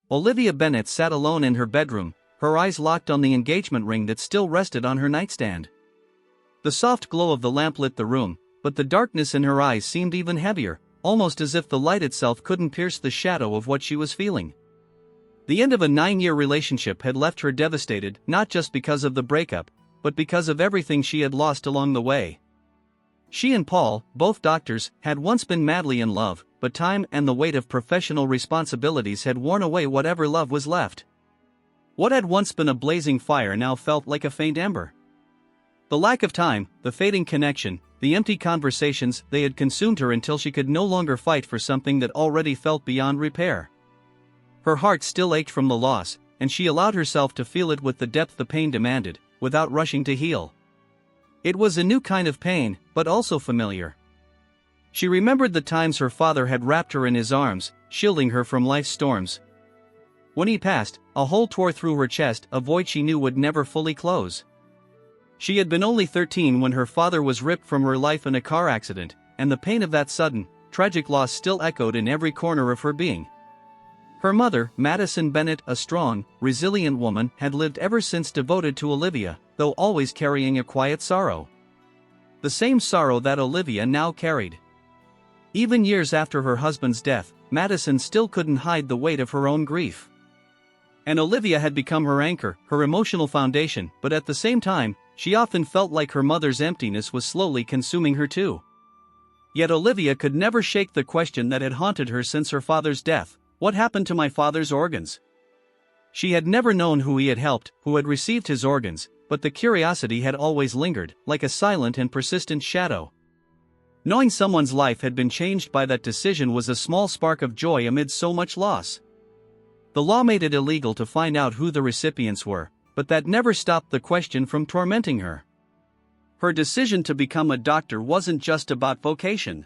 Olivia Bennet sat alone in her bedroom, her eyes locked on the engagement ring that still rested on her nightstand. The soft glow of the lamp lit the room, but the darkness in her eyes seemed even heavier, almost as if the light itself couldn't pierce the shadow of what she was feeling. The end of a 9-year relationship had left her devastated, not just because of the breakup, but because of everything she had lost along the way. She and Paul, both doctors, had once been madly in love, but time and the weight of professional responsibilities had worn away whatever love was left. What had once been a blazing fire now felt like a faint ember. The lack of time, the fading connection, the empty conversations, they had consumed her until she could no longer fight for something that already felt beyond repair. Her heart still ached from the loss, and she allowed herself to feel it with the depth the pain demanded, without rushing to heal. It was a new kind of pain, but also familiar. She remembered the times her father had wrapped her in his arms, shielding her from life's storms. When he passed, a hole tore through her chest, a void she knew would never fully close. She had been only 13 when her father was ripped from her life in a car accident, and the pain of that sudden, tragic loss still echoed in every corner of her being. Her mother, Madison Bennet, a strong, resilient woman, had lived ever since, devoted to Olivia, though always carrying a quiet sorrow. The same sorrow that Olivia now carried. Even years after her husband's death, Madison still couldn't hide the weight of her own grief. And Olivia had become her anchor, her emotional foundation, but at the same time, she often felt like her mother's emptiness was slowly consuming her too. Yet Olivia could never shake the question that had haunted her since her father's death: what happened to my father's organs? She had never known who he had helped, who had received his organs, but the curiosity had always lingered, like a silent and persistent shadow. Knowing someone's life had been changed by that decision was a small spark of joy amid so much loss. The law made it illegal to find out who the recipients were, but that never stopped the question from tormenting her. Her decision to become a doctor wasn't just about vocation.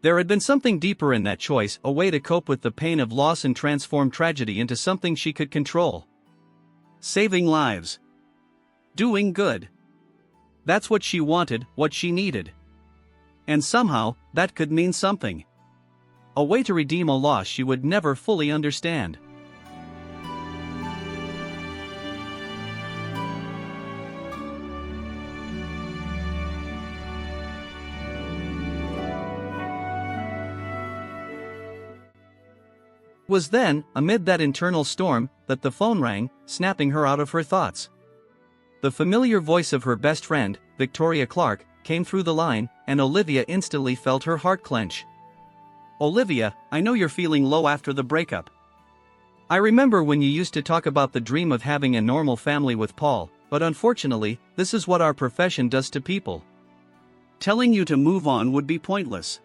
There had been something deeper in that choice, a way to cope with the pain of loss and transform tragedy into something she could control. Saving lives. Doing good. That's what she wanted, what she needed. And somehow, that could mean something. A way to redeem a loss she would never fully understand. It was then, amid that internal storm, that the phone rang, snapping her out of her thoughts. The familiar voice of her best friend, Victoria Clark, came through the line, and Olivia instantly felt her heart clench. "Olivia, I know you're feeling low after the breakup. I remember when you used to talk about the dream of having a normal family with Paul, but unfortunately, this is what our profession does to people. Telling you to move on would be pointless.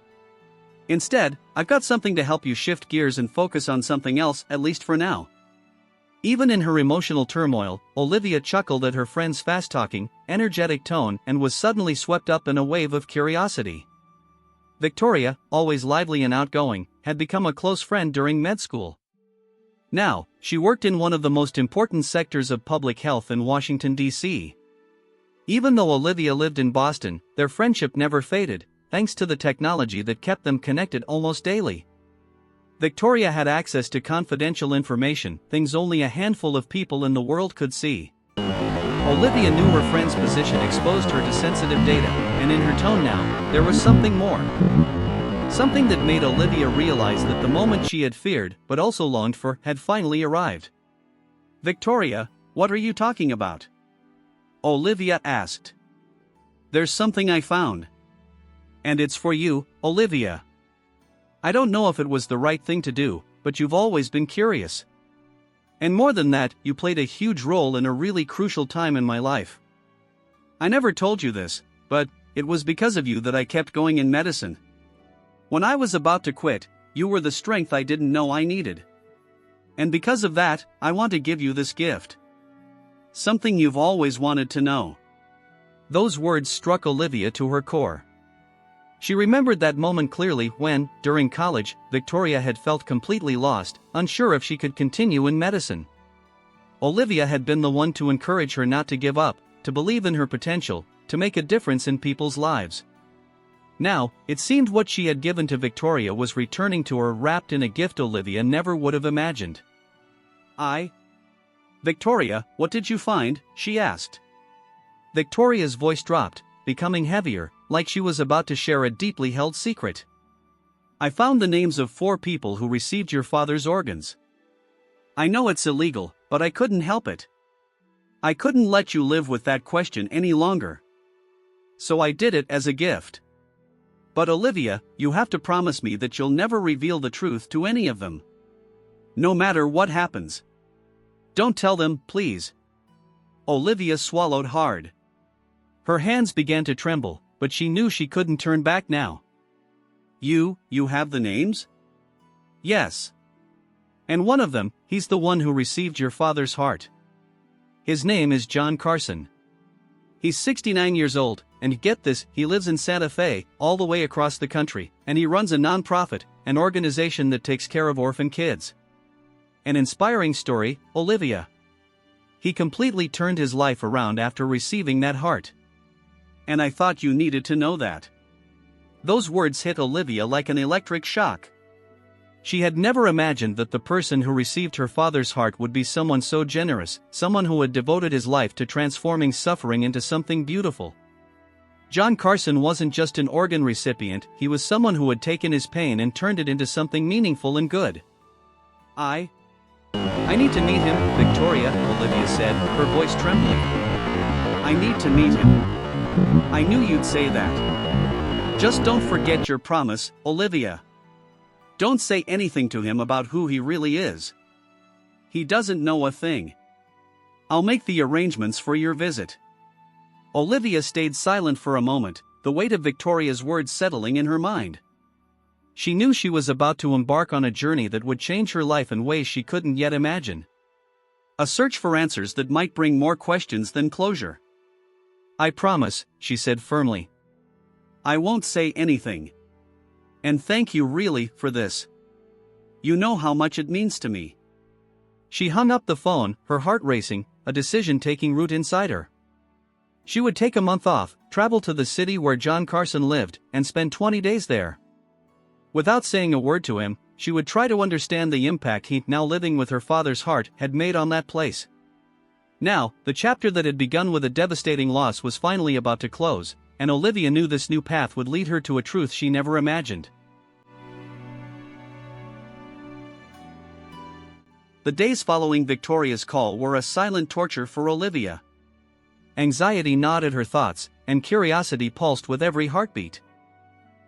Instead, I've got something to help you shift gears and focus on something else, at least for now." Even in her emotional turmoil, Olivia chuckled at her friend's fast-talking, energetic tone and was suddenly swept up in a wave of curiosity. Victoria, always lively and outgoing, had become a close friend during med school. Now, she worked in one of the most important sectors of public health in Washington, D.C. Even though Olivia lived in Boston, their friendship never faded, thanks to the technology that kept them connected almost daily. Victoria had access to confidential information, things only a handful of people in the world could see. Olivia knew her friend's position exposed her to sensitive data, and in her tone now, there was something more. Something that made Olivia realize that the moment she had feared, but also longed for, had finally arrived. "Victoria, what are you talking about?" Olivia asked. "There's something I found. And it's for you, Olivia. I don't know if it was the right thing to do, but you've always been curious. And more than that, you played a huge role in a really crucial time in my life. I never told you this, but it was because of you that I kept going in medicine. When I was about to quit, you were the strength I didn't know I needed. And because of that, I want to give you this gift. Something you've always wanted to know." Those words struck Olivia to her core. She remembered that moment clearly when, during college, Victoria had felt completely lost, unsure if she could continue in medicine. Olivia had been the one to encourage her not to give up, to believe in her potential, to make a difference in people's lives. Now, it seemed what she had given to Victoria was returning to her wrapped in a gift Olivia never would have imagined. Victoria, what did you find? She asked. Victoria's voice dropped, becoming heavier, like she was about to share a deeply held secret. I found the names of 4 people who received your father's organs. I know it's illegal, but I couldn't help it. I couldn't let you live with that question any longer. So I did it as a gift. But Olivia, you have to promise me that you'll never reveal the truth to any of them. No matter what happens. Don't tell them, please. Olivia swallowed hard. Her hands began to tremble, but she knew she couldn't turn back now. You have the names? Yes. And one of them, he's the one who received your father's heart. His name is John Carson. He's 69 years old, and get this, he lives in Santa Fe, all the way across the country, and he runs a non-profit, an organization that takes care of orphan kids. An inspiring story, Olivia. He completely turned his life around after receiving that heart. And I thought you needed to know that. Those words hit Olivia like an electric shock. She had never imagined that the person who received her father's heart would be someone so generous, someone who had devoted his life to transforming suffering into something beautiful. John Carson wasn't just an organ recipient, he was someone who had taken his pain and turned it into something meaningful and good. I need to meet him, Victoria, Olivia said, her voice trembling. I need to meet him. I knew you'd say that. Just don't forget your promise, Olivia. Don't say anything to him about who he really is. He doesn't know a thing. I'll make the arrangements for your visit. Olivia stayed silent for a moment, the weight of Victoria's words settling in her mind. She knew she was about to embark on a journey that would change her life in ways she couldn't yet imagine. A search for answers that might bring more questions than closure. I promise, she said firmly. I won't say anything. And thank you really for this. You know how much it means to me. She hung up the phone, her heart racing, a decision taking root inside her. She would take a month off, travel to the city where John Carson lived, and spend 20 days there. Without saying a word to him, she would try to understand the impact he, now living with her father's heart, had made on that place. Now, the chapter that had begun with a devastating loss was finally about to close, and Olivia knew this new path would lead her to a truth she never imagined. The days following Victoria's call were a silent torture for Olivia. Anxiety gnawed at her thoughts, and curiosity pulsed with every heartbeat.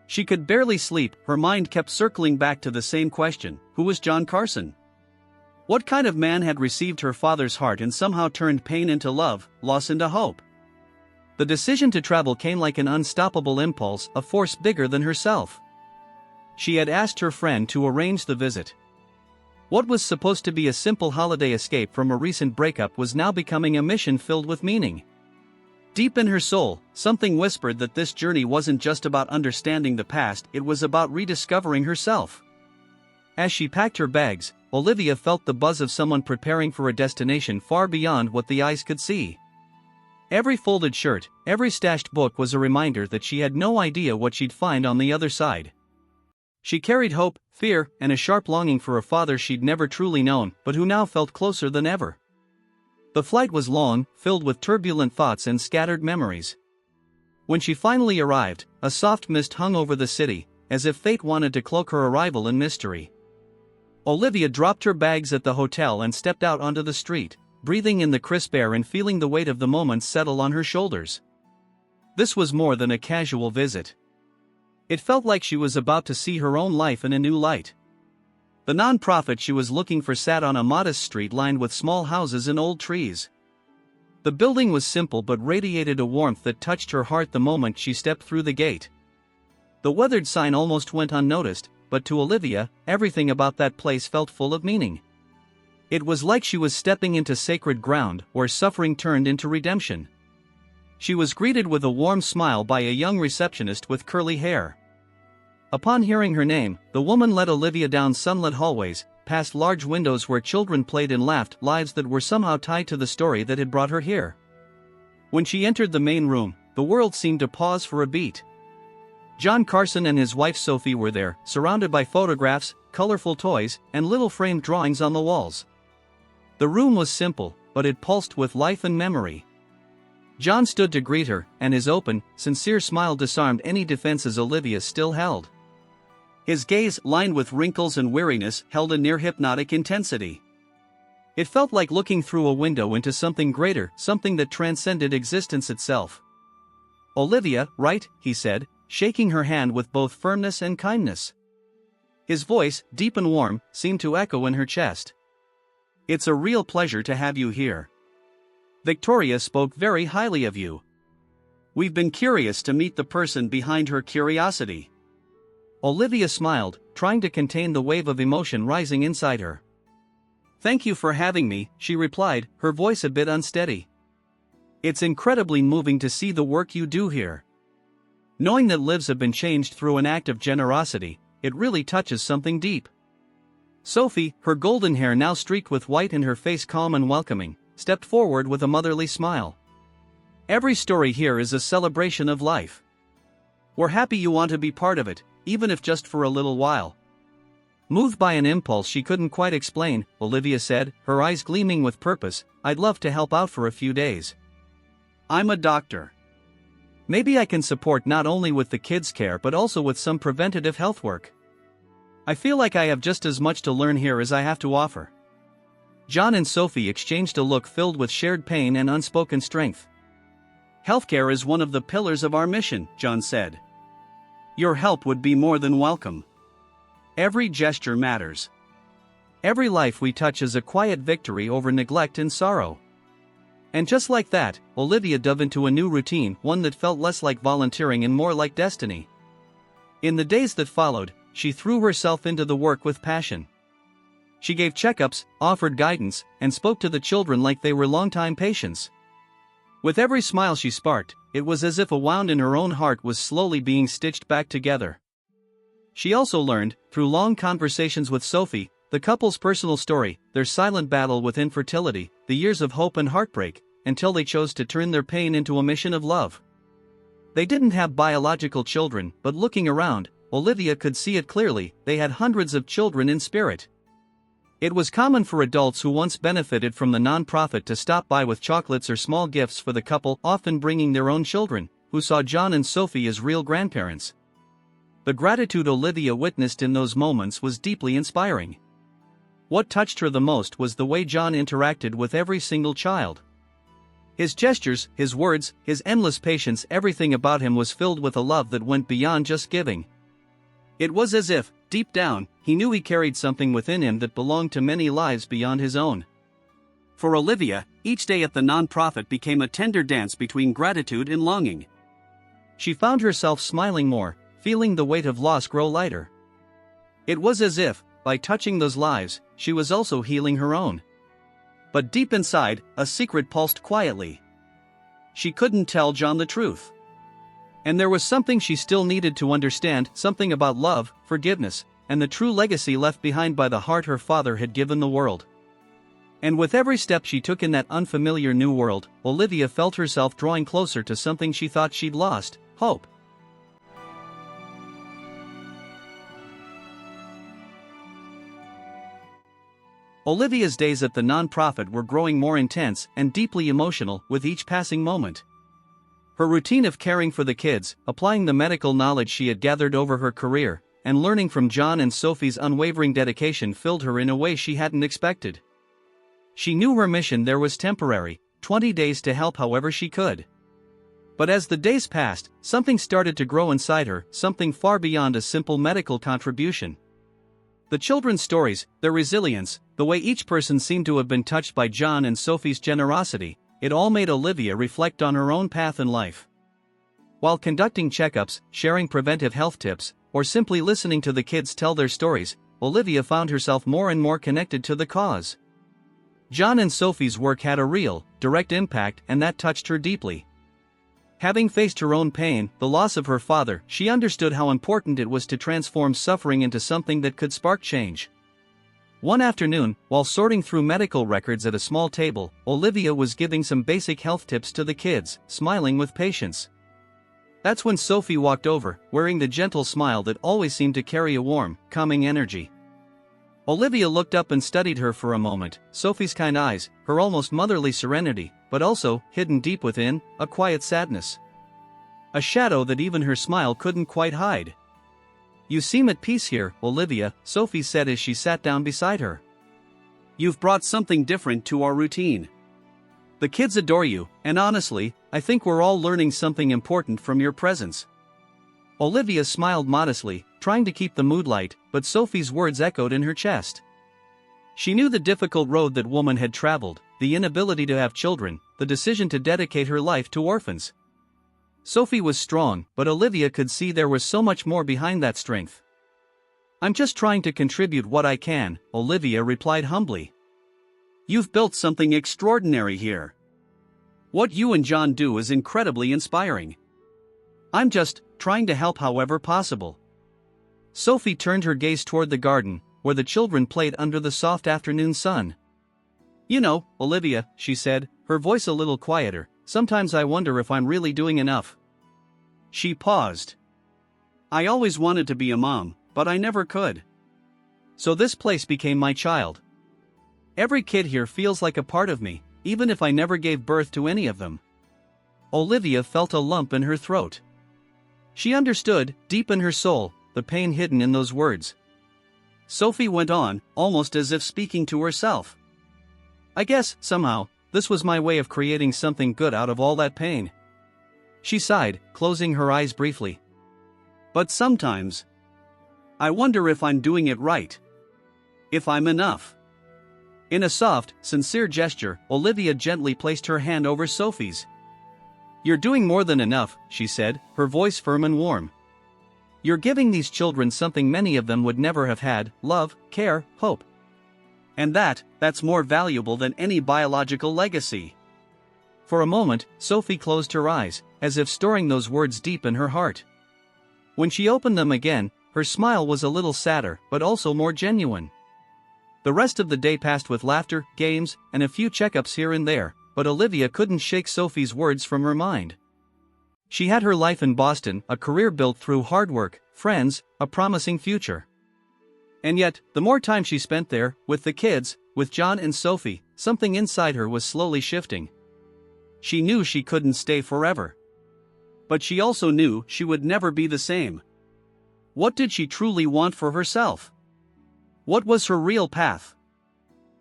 She could barely sleep, her mind kept circling back to the same question: who was John Carson? What kind of man had received her father's heart and somehow turned pain into love, loss into hope? The decision to travel came like an unstoppable impulse, a force bigger than herself. She had asked her friend to arrange the visit. What was supposed to be a simple holiday escape from a recent breakup was now becoming a mission filled with meaning. Deep in her soul, something whispered that this journey wasn't just about understanding the past, it was about rediscovering herself. As she packed her bags, Olivia felt the buzz of someone preparing for a destination far beyond what the eyes could see. Every folded shirt, every stashed book was a reminder that she had no idea what she'd find on the other side. She carried hope, fear, and a sharp longing for a father she'd never truly known, but who now felt closer than ever. The flight was long, filled with turbulent thoughts and scattered memories. When she finally arrived, a soft mist hung over the city, as if fate wanted to cloak her arrival in mystery. Olivia dropped her bags at the hotel and stepped out onto the street, breathing in the crisp air and feeling the weight of the moment settle on her shoulders. This was more than a casual visit. It felt like she was about to see her own life in a new light. The non-profit she was looking for sat on a modest street lined with small houses and old trees. The building was simple but radiated a warmth that touched her heart the moment she stepped through the gate. The weathered sign almost went unnoticed, but to Olivia, everything about that place felt full of meaning. It was like she was stepping into sacred ground, where suffering turned into redemption. She was greeted with a warm smile by a young receptionist with curly hair. Upon hearing her name, the woman led Olivia down sunlit hallways, past large windows where children played and laughed, lives that were somehow tied to the story that had brought her here. When she entered the main room, the world seemed to pause for a beat. John Carson and his wife Sophie were there, surrounded by photographs, colorful toys, and little framed drawings on the walls. The room was simple, but it pulsed with life and memory. John stood to greet her, and his open, sincere smile disarmed any defenses Olivia still held. His gaze, lined with wrinkles and weariness, held a near-hypnotic intensity. It felt like looking through a window into something greater, something that transcended existence itself. "Olivia, right?" he said, shaking her hand with both firmness and kindness. His voice, deep and warm, seemed to echo in her chest. "It's a real pleasure to have you here. Victoria spoke very highly of you. We've been curious to meet the person behind her curiosity." Olivia smiled, trying to contain the wave of emotion rising inside her. "Thank you for having me," she replied, her voice a bit unsteady. "It's incredibly moving to see the work you do here. Knowing that lives have been changed through an act of generosity, it really touches something deep." Sophie, her golden hair now streaked with white and her face calm and welcoming, stepped forward with a motherly smile. "Every story here is a celebration of life. We're happy you want to be part of it, even if just for a little while." Moved by an impulse she couldn't quite explain, Olivia said, her eyes gleaming with purpose, "I'd love to help out for a few days. I'm a doctor. Maybe I can support not only with the kids' care but also with some preventative health work. I feel like I have just as much to learn here as I have to offer." John and Sophie exchanged a look filled with shared pain and unspoken strength. "Healthcare is one of the pillars of our mission," John said. "Your help would be more than welcome. Every gesture matters. Every life we touch is a quiet victory over neglect and sorrow." And just like that, Olivia dove into a new routine, one that felt less like volunteering and more like destiny. In the days that followed, she threw herself into the work with passion. She gave checkups, offered guidance, and spoke to the children like they were longtime patients. With every smile she sparked, it was as if a wound in her own heart was slowly being stitched back together. She also learned, through long conversations with Sophie, the couple's personal story, their silent battle with infertility, the years of hope and heartbreak, until they chose to turn their pain into a mission of love. They didn't have biological children, but looking around, Olivia could see it clearly, they had hundreds of children in spirit. It was common for adults who once benefited from the non-profit to stop by with chocolates or small gifts for the couple, often bringing their own children, who saw John and Sophie as real grandparents. The gratitude Olivia witnessed in those moments was deeply inspiring. What touched her the most was the way John interacted with every single child. His gestures, his words, his endless patience, everything about him was filled with a love that went beyond just giving. It was as if, deep down, he knew he carried something within him that belonged to many lives beyond his own. For Olivia, each day at the non-profit became a tender dance between gratitude and longing. She found herself smiling more, feeling the weight of loss grow lighter. It was as if, by touching those lives, she was also healing her own. But deep inside, a secret pulsed quietly. She couldn't tell John the truth. And there was something she still needed to understand, something about love, forgiveness, and the true legacy left behind by the heart her father had given the world. And with every step she took in that unfamiliar new world, Olivia felt herself drawing closer to something she thought she'd lost: hope. Olivia's days at the non-profit were growing more intense and deeply emotional with each passing moment. Her routine of caring for the kids, applying the medical knowledge she had gathered over her career, and learning from John and Sophie's unwavering dedication filled her in a way she hadn't expected. She knew her mission there was temporary, 20 days to help however she could. But as the days passed, something started to grow inside her, something far beyond a simple medical contribution. The children's stories, their resilience, the way each person seemed to have been touched by John and Sophie's generosity, it all made Olivia reflect on her own path in life. While conducting checkups, sharing preventive health tips, or simply listening to the kids tell their stories, Olivia found herself more and more connected to the cause. John and Sophie's work had a real, direct impact, and that touched her deeply. Having faced her own pain, the loss of her father, she understood how important it was to transform suffering into something that could spark change. One afternoon, while sorting through medical records at a small table, Olivia was giving some basic health tips to the kids, smiling with patience. That's when Sophie walked over, wearing the gentle smile that always seemed to carry a warm, calming energy. Olivia looked up and studied her for a moment. Sophie's kind eyes, her almost motherly serenity, but also, hidden deep within, a quiet sadness. A shadow that even her smile couldn't quite hide. "You seem at peace here, Olivia," Sophie said as she sat down beside her. "You've brought something different to our routine. The kids adore you, and honestly, I think we're all learning something important from your presence." Olivia smiled modestly, trying to keep the mood light, but Sophie's words echoed in her chest. She knew the difficult road that woman had traveled, the inability to have children, the decision to dedicate her life to orphans. Sophie was strong, but Olivia could see there was so much more behind that strength. "I'm just trying to contribute what I can," Olivia replied humbly. "You've built something extraordinary here. What you and John do is incredibly inspiring. I'm just trying to help however possible." Sophie turned her gaze toward the garden, where the children played under the soft afternoon sun. "You know, Olivia," she said, her voice a little quieter, "sometimes I wonder if I'm really doing enough." She paused. "I always wanted to be a mom, but I never could. So this place became my child. Every kid here feels like a part of me, even if I never gave birth to any of them." Olivia felt a lump in her throat. She understood, deep in her soul, the pain hidden in those words. Sophie went on, almost as if speaking to herself. "I guess, somehow, this was my way of creating something good out of all that pain." She sighed, closing her eyes briefly. "But sometimes, I wonder if I'm doing it right. If I'm enough." In a soft, sincere gesture, Olivia gently placed her hand over Sophie's. "You're doing more than enough," she said, her voice firm and warm. "You're giving these children something many of them would never have had: love, care, hope. And that's more valuable than any biological legacy." For a moment, Sophie closed her eyes, as if storing those words deep in her heart. When she opened them again, her smile was a little sadder, but also more genuine. The rest of the day passed with laughter, games, and a few checkups here and there, but Olivia couldn't shake Sophie's words from her mind. She had her life in Boston, a career built through hard work, friends, a promising future. And yet, the more time she spent there, with the kids, with John and Sophie, something inside her was slowly shifting. She knew she couldn't stay forever. But she also knew she would never be the same. What did she truly want for herself? What was her real path?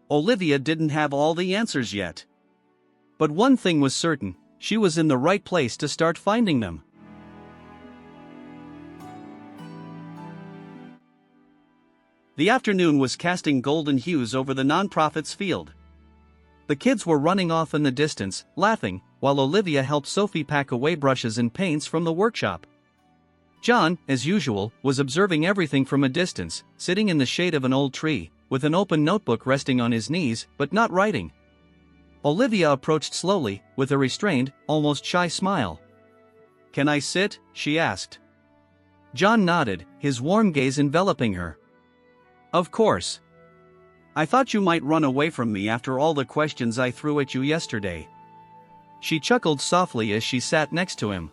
Olivia didn't have all the answers yet. But one thing was certain: she was in the right place to start finding them. The afternoon was casting golden hues over the nonprofit's field. The kids were running off in the distance, laughing, while Olivia helped Sophie pack away brushes and paints from the workshop. John, as usual, was observing everything from a distance, sitting in the shade of an old tree, with an open notebook resting on his knees, but not writing. Olivia approached slowly, with a restrained, almost shy smile. "Can I sit?" she asked. John nodded, his warm gaze enveloping her. "Of course. I thought you might run away from me after all the questions I threw at you yesterday." She chuckled softly as she sat next to him.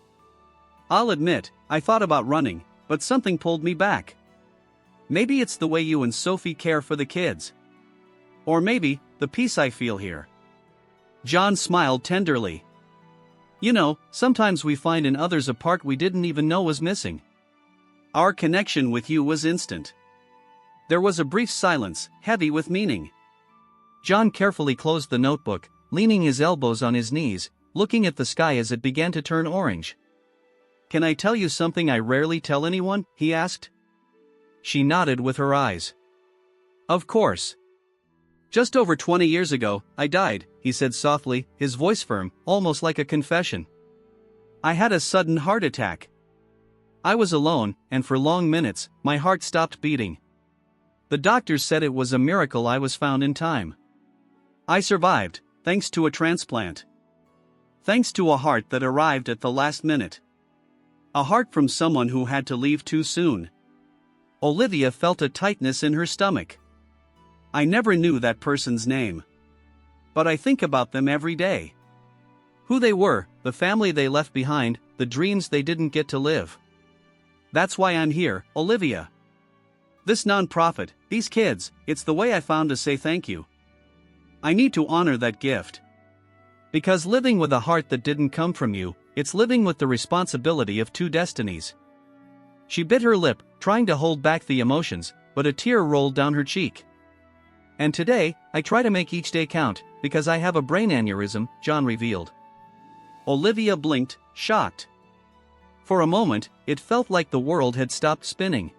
"I'll admit, I thought about running, but something pulled me back. Maybe it's the way you and Sophie care for the kids. Or maybe, the peace I feel here." John smiled tenderly. "You know, sometimes we find in others a part we didn't even know was missing. Our connection with you was instant." There was a brief silence, heavy with meaning. John carefully closed the notebook, leaning his elbows on his knees, looking at the sky as it began to turn orange. "Can I tell you something I rarely tell anyone?" he asked. She nodded with her eyes. "Of course. Just over 20 years ago, I died," he said softly, his voice firm, almost like a confession. "I had a sudden heart attack. I was alone, and for long minutes, my heart stopped beating. The doctors said it was a miracle I was found in time. I survived, thanks to a transplant. Thanks to a heart that arrived at the last minute. A heart from someone who had to leave too soon." Olivia felt a tightness in her stomach. "I never knew that person's name. But I think about them every day. Who they were, the family they left behind, the dreams they didn't get to live. That's why I'm here, Olivia. This nonprofit, These kids, it's the way I found to say thank you. I need to honor that gift. Because living with a heart that didn't come from you, it's living with the responsibility of two destinies. She bit her lip, trying to hold back the emotions, but a tear rolled down her cheek. And today, I try to make each day count, because I have a brain aneurysm, John revealed. Olivia blinked, shocked. For a moment, it felt like the world had stopped spinning.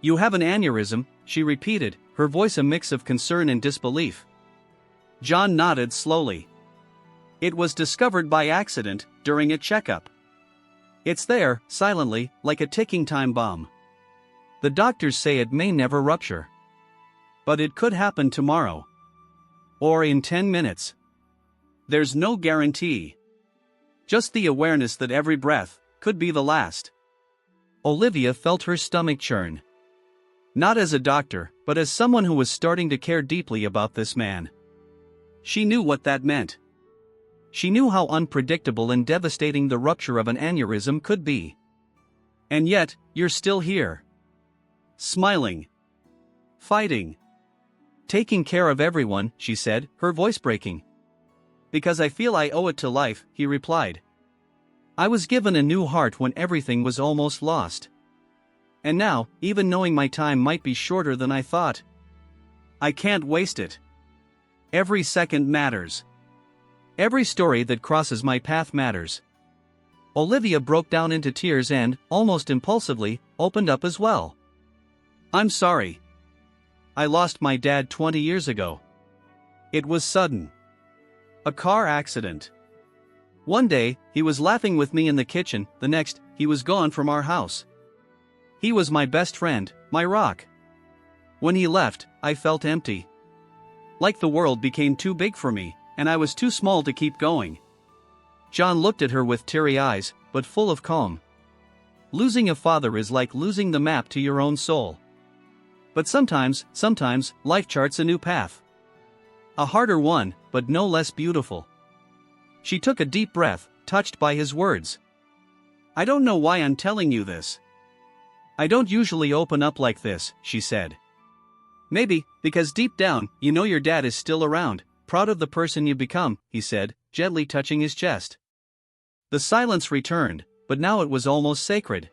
You have an aneurysm, she repeated, her voice a mix of concern and disbelief. John nodded slowly. It was discovered by accident, during a checkup. It's there, silently, like a ticking time bomb. The doctors say it may never rupture. But it could happen tomorrow. Or in 10 minutes. There's no guarantee. Just the awareness that every breath could be the last. Olivia felt her stomach churn. Not as a doctor, but as someone who was starting to care deeply about this man. She knew what that meant. She knew how unpredictable and devastating the rupture of an aneurysm could be. And yet, you're still here. Smiling. Fighting. Taking care of everyone, she said, her voice breaking. Because I feel I owe it to life, he replied. I was given a new heart when everything was almost lost. And now, even knowing my time might be shorter than I thought, I can't waste it. Every second matters. Every story that crosses my path matters. Olivia broke down into tears and, almost impulsively, opened up as well. I'm sorry. I lost my dad 20 years ago. It was sudden. A car accident. One day, he was laughing with me in the kitchen, the next, he was gone from our house. He was my best friend, my rock. When he left, I felt empty. Like the world became too big for me, and I was too small to keep going. John looked at her with teary eyes, but full of calm. Losing a father is like losing the map to your own soul. But sometimes, life charts a new path. A harder one, but no less beautiful. She took a deep breath, touched by his words. I don't know why I'm telling you this. I don't usually open up like this, she said. Maybe, because deep down, you know your dad is still around, proud of the person you've become, he said, gently touching his chest. The silence returned, but now it was almost sacred.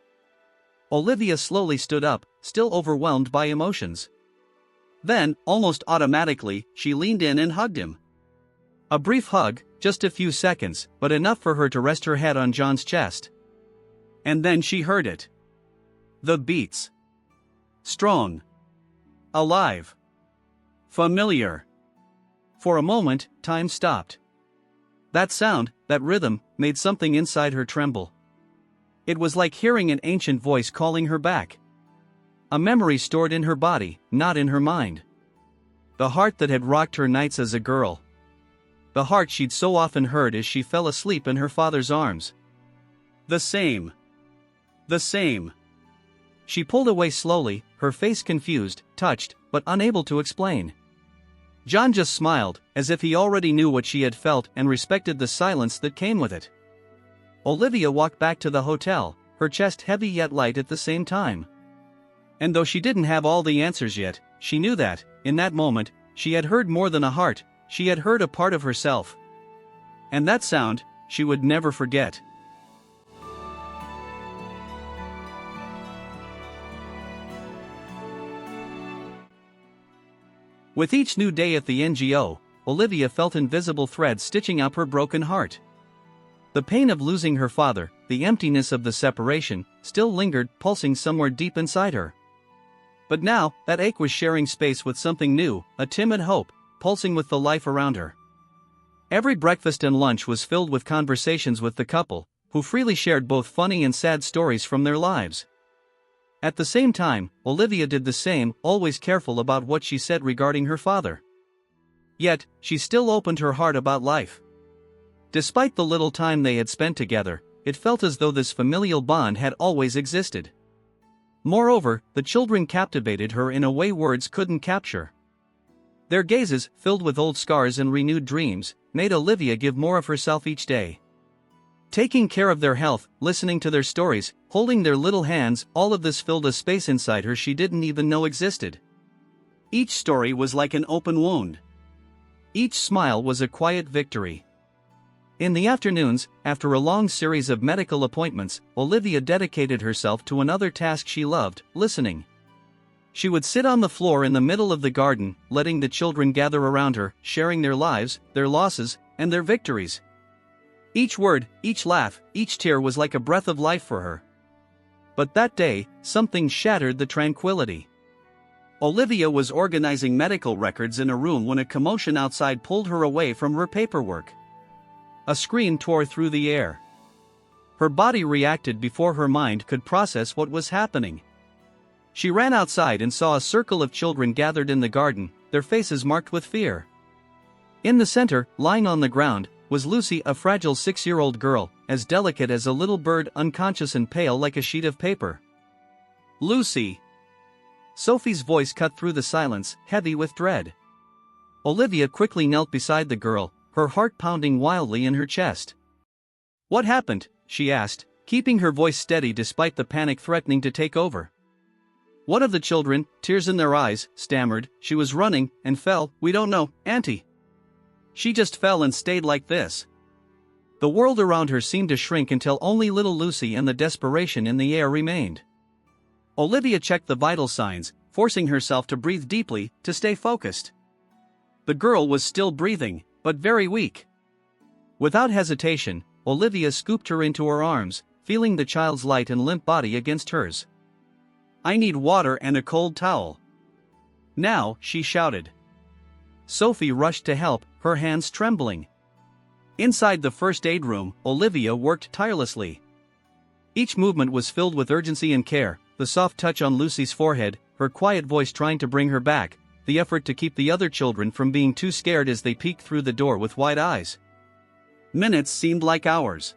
Olivia slowly stood up, still overwhelmed by emotions. Then, almost automatically, she leaned in and hugged him. A brief hug, just a few seconds, but enough for her to rest her head on John's chest. And then she heard it. The beats. Strong. Alive. Familiar. For a moment, time stopped. That sound, that rhythm, made something inside her tremble. It was like hearing an ancient voice calling her back. A memory stored in her body, not in her mind. The heart that had rocked her nights as a girl. The heart she'd so often heard as she fell asleep in her father's arms. The same. The same. She pulled away slowly, her face confused, touched, but unable to explain. John just smiled, as if he already knew what she had felt and respected the silence that came with it. Olivia walked back to the hotel, her chest heavy yet light at the same time. And though she didn't have all the answers yet, she knew that, in that moment, she had heard more than a heart, she had heard a part of herself. And that sound, she would never forget. With each new day at the NGO, Olivia felt invisible threads stitching up her broken heart. The pain of losing her father, the emptiness of the separation, still lingered, pulsing somewhere deep inside her. But now, that ache was sharing space with something new, a timid hope, pulsing with the life around her. Every breakfast and lunch was filled with conversations with the couple, who freely shared both funny and sad stories from their lives. At the same time, Olivia did the same, always careful about what she said regarding her father. Yet, she still opened her heart about life. Despite the little time they had spent together, it felt as though this familial bond had always existed. Moreover, the children captivated her in a way words couldn't capture. Their gazes, filled with old scars and renewed dreams, made Olivia give more of herself each day. Taking care of their health, listening to their stories, holding their little hands, all of this filled a space inside her she didn't even know existed. Each story was like an open wound. Each smile was a quiet victory. In the afternoons, after a long series of medical appointments, Olivia dedicated herself to another task she loved: listening. She would sit on the floor in the middle of the garden, letting the children gather around her, sharing their lives, their losses, and their victories. Each word, each laugh, each tear was like a breath of life for her. But that day, something shattered the tranquility. Olivia was organizing medical records in a room when a commotion outside pulled her away from her paperwork. A scream tore through the air. Her body reacted before her mind could process what was happening. She ran outside and saw a circle of children gathered in the garden, their faces marked with fear. In the center, lying on the ground, was Lucy, a fragile 6-year-old girl, as delicate as a little bird, unconscious and pale like a sheet of paper. "Lucy!" Sophie's voice cut through the silence, heavy with dread. Olivia quickly knelt beside the girl, her heart pounding wildly in her chest. "What happened?" she asked, keeping her voice steady despite the panic threatening to take over. One of the children, tears in their eyes, stammered, "She was running, and fell. We don't know, Auntie. She just fell and stayed like this." The world around her seemed to shrink until only little Lucy and the desperation in the air remained. Olivia checked the vital signs, forcing herself to breathe deeply, to stay focused. The girl was still breathing, but very weak. Without hesitation, Olivia scooped her into her arms, feeling the child's light and limp body against hers. "I need water and a cold towel. Now," she shouted. Sophie rushed to help, her hands trembling. Inside the first aid room, Olivia worked tirelessly. Each movement was filled with urgency and care, the soft touch on Lucy's forehead, her quiet voice trying to bring her back, the effort to keep the other children from being too scared as they peeked through the door with wide eyes. Minutes seemed like hours.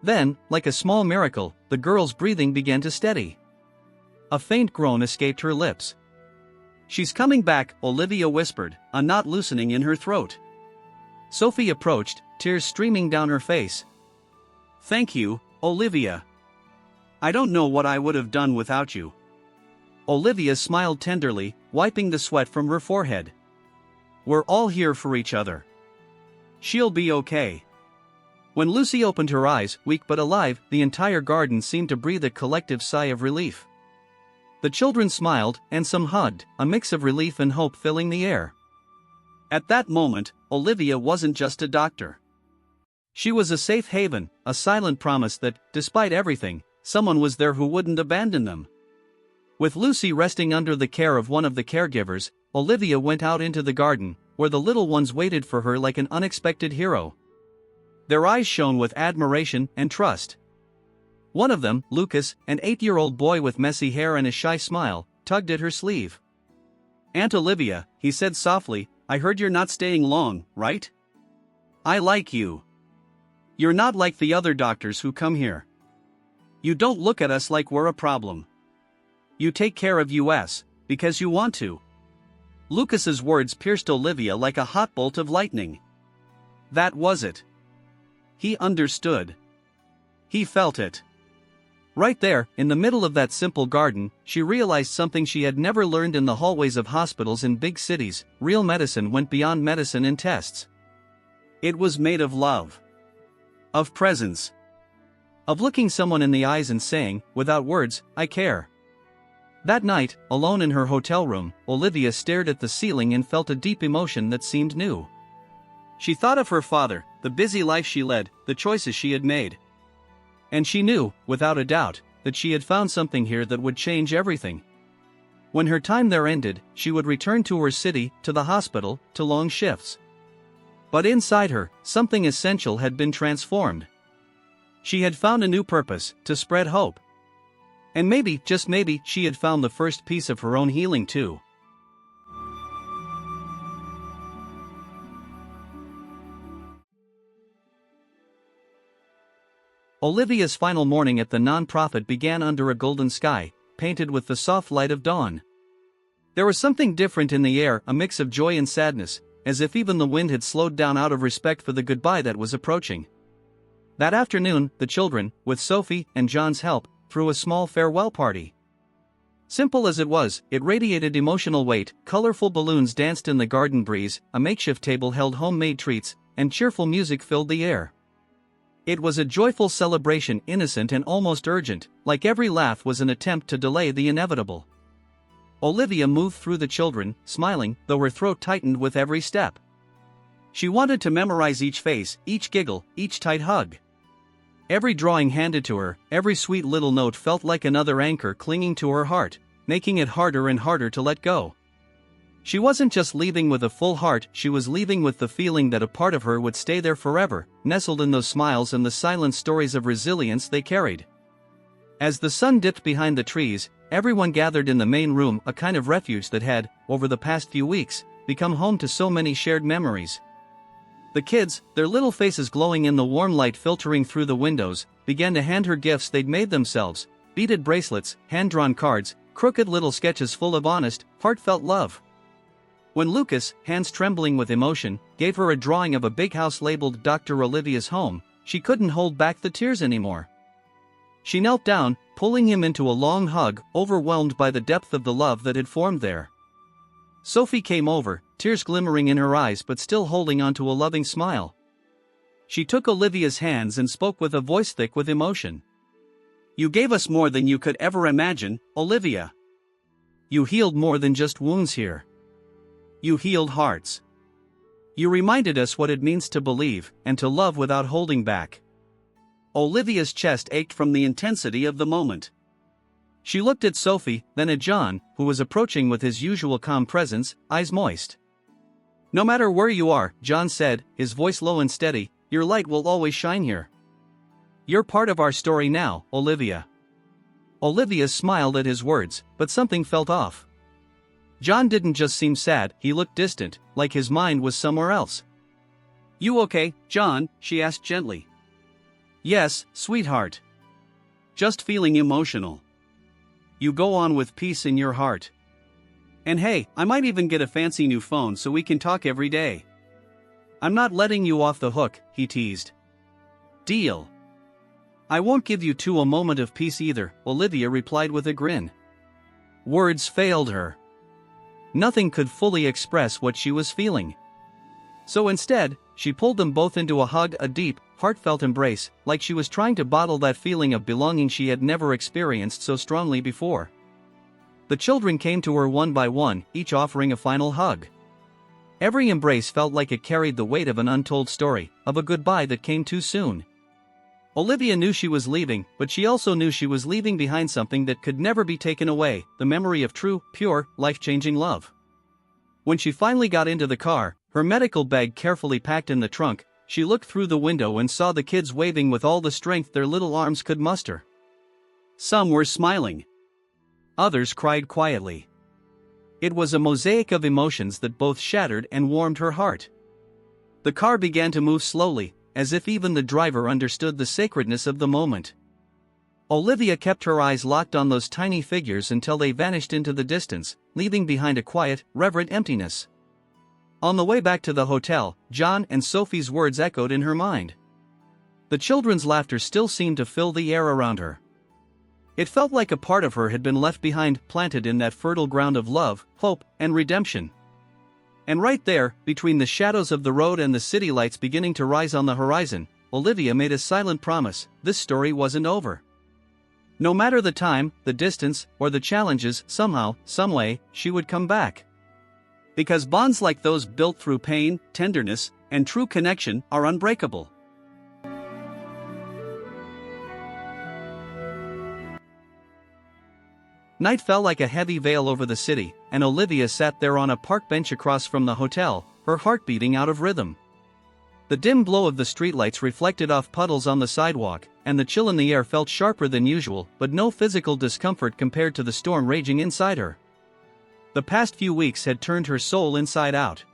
Then, like a small miracle, the girl's breathing began to steady. A faint groan escaped her lips. "She's coming back," Olivia whispered, a knot loosening in her throat. Sophie approached, tears streaming down her face. "Thank you, Olivia. I don't know what I would have done without you." Olivia smiled tenderly, wiping the sweat from her forehead. "We're all here for each other. She'll be okay." When Lucy opened her eyes, weak but alive, the entire garden seemed to breathe a collective sigh of relief. The children smiled, and some hugged, a mix of relief and hope filling the air. At that moment, Olivia wasn't just a doctor. She was a safe haven, a silent promise that, despite everything, someone was there who wouldn't abandon them. With Lucy resting under the care of one of the caregivers, Olivia went out into the garden, where the little ones waited for her like an unexpected hero. Their eyes shone with admiration and trust. One of them, Lucas, an 8-year-old boy with messy hair and a shy smile, tugged at her sleeve. "Aunt Olivia," he said softly, "I heard you're not staying long, right? I like you. You're not like the other doctors who come here. You don't look at us like we're a problem. You take care of us, because you want to." Lucas's words pierced Olivia like a hot bolt of lightning. That was it. He understood. He felt it. Right there, in the middle of that simple garden, she realized something she had never learned in the hallways of hospitals in big cities: real medicine went beyond medicine and tests. It was made of love. Of presence. Of looking someone in the eyes and saying, without words, "I care." That night, alone in her hotel room, Olivia stared at the ceiling and felt a deep emotion that seemed new. She thought of her father, the busy life she led, the choices she had made. And she knew, without a doubt, that she had found something here that would change everything. When her time there ended, she would return to her city, to the hospital, to long shifts. But inside her, something essential had been transformed. She had found a new purpose: to spread hope. And maybe, just maybe, she had found the first piece of her own healing too. Olivia's final morning at the non-profit began under a golden sky, painted with the soft light of dawn. There was something different in the air, a mix of joy and sadness, as if even the wind had slowed down out of respect for the goodbye that was approaching. That afternoon, the children, with Sophie and John's help, threw a small farewell party. Simple as it was, it radiated emotional weight. Colorful balloons danced in the garden breeze, a makeshift table held homemade treats, and cheerful music filled the air. It was a joyful celebration, innocent and almost urgent, like every laugh was an attempt to delay the inevitable. Olivia moved through the children, smiling, though her throat tightened with every step. She wanted to memorize each face, each giggle, each tight hug. Every drawing handed to her, every sweet little note felt like another anchor clinging to her heart, making it harder and harder to let go. She wasn't just leaving with a full heart, she was leaving with the feeling that a part of her would stay there forever, nestled in those smiles and the silent stories of resilience they carried. As the sun dipped behind the trees, everyone gathered in the main room, a kind of refuge that had, over the past few weeks, become home to so many shared memories. The kids, their little faces glowing in the warm light filtering through the windows, began to hand her gifts they'd made themselves: beaded bracelets, hand-drawn cards, crooked little sketches full of honest, heartfelt love. When Lucas, hands trembling with emotion, gave her a drawing of a big house labeled Dr. Olivia's home, she couldn't hold back the tears anymore. She knelt down, pulling him into a long hug, overwhelmed by the depth of the love that had formed there. Sophie came over, tears glimmering in her eyes but still holding on to a loving smile. She took Olivia's hands and spoke with a voice thick with emotion. "You gave us more than you could ever imagine, Olivia. You healed more than just wounds here. You healed hearts. You reminded us what it means to believe and to love without holding back." Olivia's chest ached from the intensity of the moment. She looked at Sophie, then at John, who was approaching with his usual calm presence, eyes moist. "No matter where you are," John said, his voice low and steady, "your light will always shine here. You're part of our story now, Olivia." Olivia smiled at his words, but something felt off. John didn't just seem sad, he looked distant, like his mind was somewhere else. "You okay, John?" she asked gently. "Yes, sweetheart. Just feeling emotional." "You go on with peace in your heart. And hey, I might even get a fancy new phone so we can talk every day. I'm not letting you off the hook," he teased. "Deal." "I won't give you a moment of peace either," Olivia replied with a grin. Words failed her. Nothing could fully express what she was feeling. So instead, she pulled them both into a hug, a deep, heartfelt embrace, like she was trying to bottle that feeling of belonging she had never experienced so strongly before. The children came to her one by one, each offering a final hug. Every embrace felt like it carried the weight of an untold story, of a goodbye that came too soon. Olivia knew she was leaving, but she also knew she was leaving behind something that could never be taken away: the memory of true, pure, life-changing love. When she finally got into the car, her medical bag carefully packed in the trunk, she looked through the window and saw the kids waving with all the strength their little arms could muster. Some were smiling. Others cried quietly. It was a mosaic of emotions that both shattered and warmed her heart. The car began to move slowly, as if even the driver understood the sacredness of the moment. Olivia kept her eyes locked on those tiny figures until they vanished into the distance, leaving behind a quiet, reverent emptiness. On the way back to the hotel, John and Sophie's words echoed in her mind. The children's laughter still seemed to fill the air around her. It felt like a part of her had been left behind, planted in that fertile ground of love, hope, and redemption. And right there, between the shadows of the road and the city lights beginning to rise on the horizon, Olivia made a silent promise: this story wasn't over. No matter the time, the distance, or the challenges, somehow, someway, she would come back. Because bonds like those built through pain, tenderness, and true connection are unbreakable. Night fell like a heavy veil over the city, and Olivia sat there on a park bench across from the hotel, her heart beating out of rhythm. The dim glow of the streetlights reflected off puddles on the sidewalk, and the chill in the air felt sharper than usual, but no physical discomfort compared to the storm raging inside her. The past few weeks had turned her soul inside out.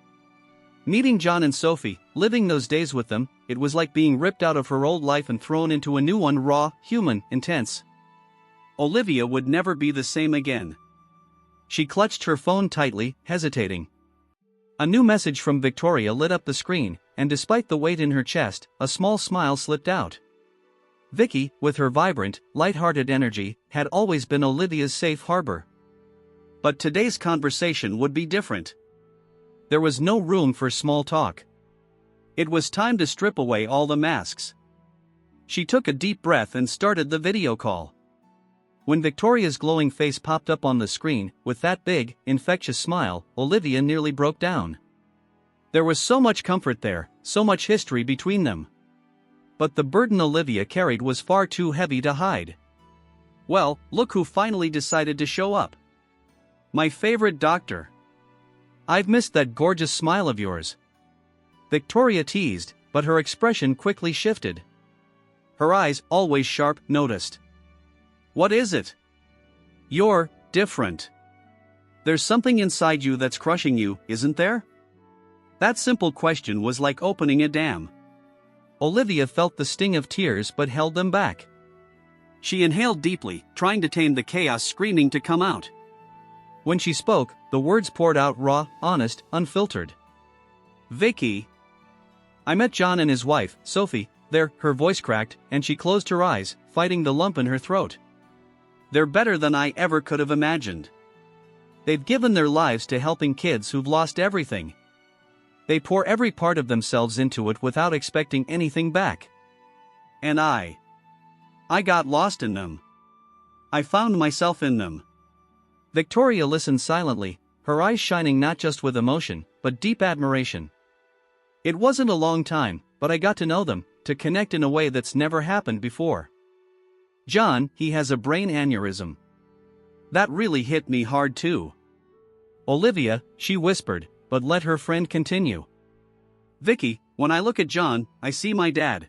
Meeting John and Sophie, living those days with them, it was like being ripped out of her old life and thrown into a new one, raw, human, intense. Olivia would never be the same again. She clutched her phone tightly, hesitating. A new message from Victoria lit up the screen, and despite the weight in her chest, a small smile slipped out. Vicky, with her vibrant, light-hearted energy, had always been Olivia's safe harbor. But today's conversation would be different. There was no room for small talk. It was time to strip away all the masks. She took a deep breath and started the video call. When Victoria's glowing face popped up on the screen, with that big, infectious smile, Olivia nearly broke down. There was so much comfort there, so much history between them. But the burden Olivia carried was far too heavy to hide. Well, look who finally decided to show up. My favorite doctor. I've missed that gorgeous smile of yours. Victoria teased, but her expression quickly shifted. Her eyes, always sharp, noticed. What is it? You're different. There's something inside you that's crushing you, isn't there? That simple question was like opening a dam. Olivia felt the sting of tears but held them back. She inhaled deeply, trying to tame the chaos screaming to come out. When she spoke, the words poured out raw, honest, unfiltered. Vicky. I met John and his wife, Sophie, there. Her voice cracked, and she closed her eyes, fighting the lump in her throat. They're better than I ever could have imagined. They've given their lives to helping kids who've lost everything. They pour every part of themselves into it without expecting anything back. And I got lost in them. I found myself in them. Victoria listened silently, her eyes shining not just with emotion, but deep admiration. It wasn't a long time, but I got to know them, to connect in a way that's never happened before. John, he has a brain aneurysm. That really hit me hard too. Olivia, she whispered, but let her friend continue. Vicky, when I look at John, I see my dad.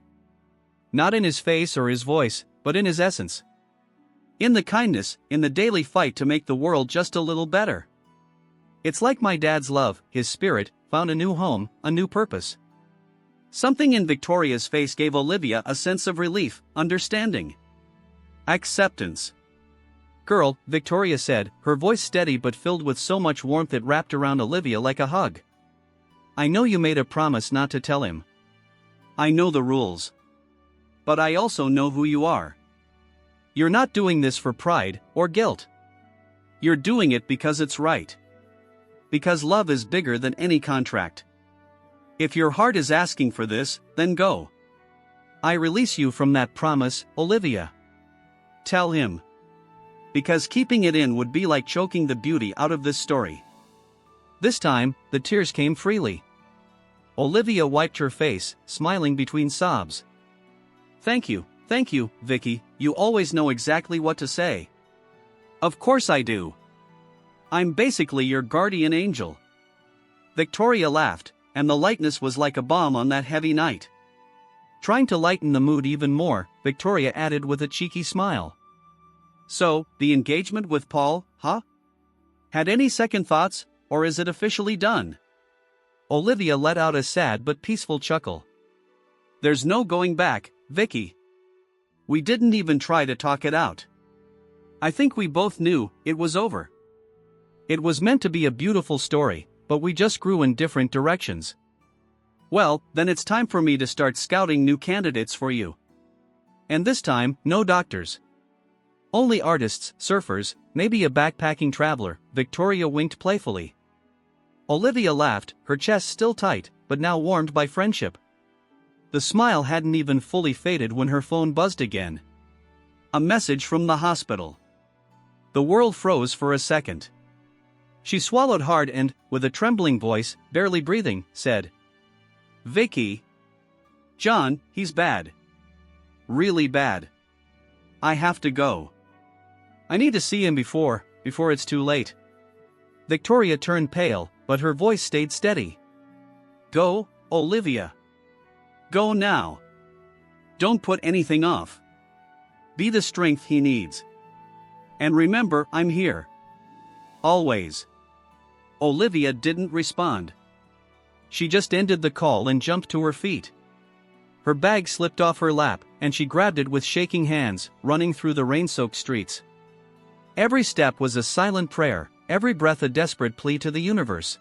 Not in his face or his voice, but in his essence. In the kindness, in the daily fight to make the world just a little better. It's like my dad's love, his spirit, found a new home, a new purpose. Something in Victoria's face gave Olivia a sense of relief, understanding. Acceptance. Girl, Victoria said, her voice steady but filled with so much warmth it wrapped around Olivia like a hug. I know you made a promise not to tell him. I know the rules. But I also know who you are. You're not doing this for pride or guilt. You're doing it because it's right. Because love is bigger than any contract. If your heart is asking for this, then go. I release you from that promise, Olivia. Tell him. Because keeping it in would be like choking the beauty out of this story. This time, the tears came freely. Olivia wiped her face, smiling between sobs. Thank you, Vicky, you always know exactly what to say. Of course I do. I'm basically your guardian angel. Victoria laughed, and the lightness was like a balm on that heavy night. Trying to lighten the mood even more, Victoria added with a cheeky smile. So, the engagement with Paul, huh? Had any second thoughts, or is it officially done? Olivia let out a sad but peaceful chuckle. There's no going back, Vicky. We didn't even try to talk it out. I think we both knew it was over. It was meant to be a beautiful story, but we just grew in different directions. Well, then it's time for me to start scouting new candidates for you. And this time, no doctors. Only artists, surfers, maybe a backpacking traveler, Victoria winked playfully. Olivia laughed, her chest still tight, but now warmed by friendship. The smile hadn't even fully faded when her phone buzzed again. A message from the hospital. The world froze for a second. She swallowed hard and, with a trembling voice, barely breathing, said, Vicky. John, he's bad. Really bad. I have to go. I need to see him before it's too late. Victoria turned pale, but her voice stayed steady. Go, Olivia. Go now. Don't put anything off. Be the strength he needs. And remember, I'm here. Always. Olivia didn't respond. She just ended the call and jumped to her feet. Her bag slipped off her lap, and she grabbed it with shaking hands, running through the rain-soaked streets. Every step was a silent prayer, every breath a desperate plea to the universe.